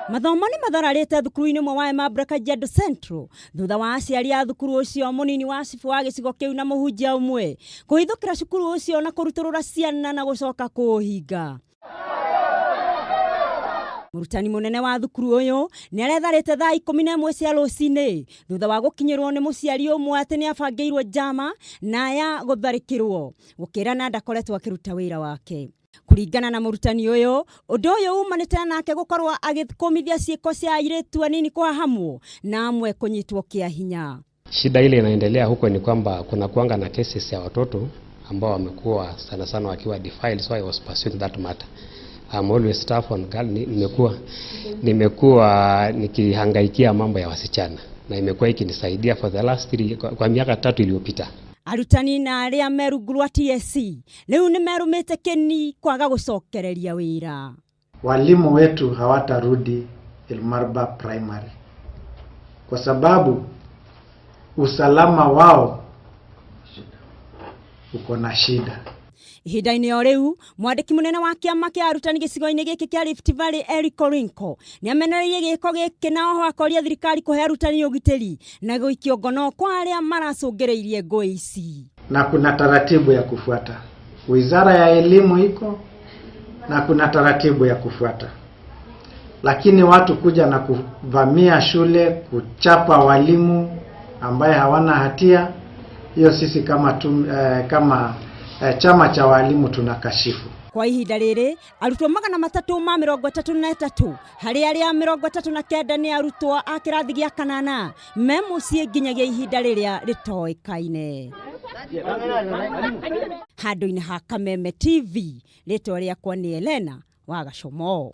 Mathomo ni mathararite thukuru-ini mwe wa Emabra Kajiado Central thutha wa aciari a thukuru ucio munini wa cibu wa gicigo kiu na muhunjia umwe kuhithukira cukuru ucio na kuruturura ciana na gucoka kuhinga. Murutani munene wa thukuru uyu ni aretharite thaa 11 cia rucini thutha wa gukinyirwo ni muciari umwe ati ni abangeirwo njama na ya gutharikirwo gukirana ndakoretwo akiruta wira wake. Kuringana na murutani uyu undu uyu umanite nake gukorwo agikomithia ciiko cia airetu anini kwa hamwe na amwe kunyitwo kia hinya. Shida ile inaendelea huko ni kwamba kuna kuanga na cases ya watoto ambao wamekuwa sana wakiwa defiled, so I was pursuing that matter. I'm always tough on girl. Nimekuwa nikihangaikia mambo ya wasichana na imekuwa ikinisaidia for the last 3 kwa miaka 3 iliyopita. Arutani na aria merugurwa TSC leo ni merumite keni kwaga gucokereria wira. Walimu wetu hawatarudi Elmarba Primary kwa sababu usalama wao uko na shida. Ihinda-ini o riu mwandiki munene wa kiama kia arutani gicigo-ini giki kia Rift Valley Eric Orinko ni amenereirie giiko giki na oho akoria thirikari kuhe arutani ugitiri na guikio ngono kwa aria maracungireirie ngui ici. Na kuna taratibu ya kufuata. Wizara ya elimu iko na kuna taratibu ya kufuata. Lakini watu kuja na kuvamia shule, kuchapa walimu ambaye hawana hatia, hiyo sisi kama chama cha walimu tunakashifu. Kwa ihinda riri arutwo 333 hari aria 39 ni arutwo a kirathi gia 8 memucie nginyagia ihinda riria ritoikaine. Handu-ini ha Kameme TV ritwa riakwa ni Elena wa Gacomo.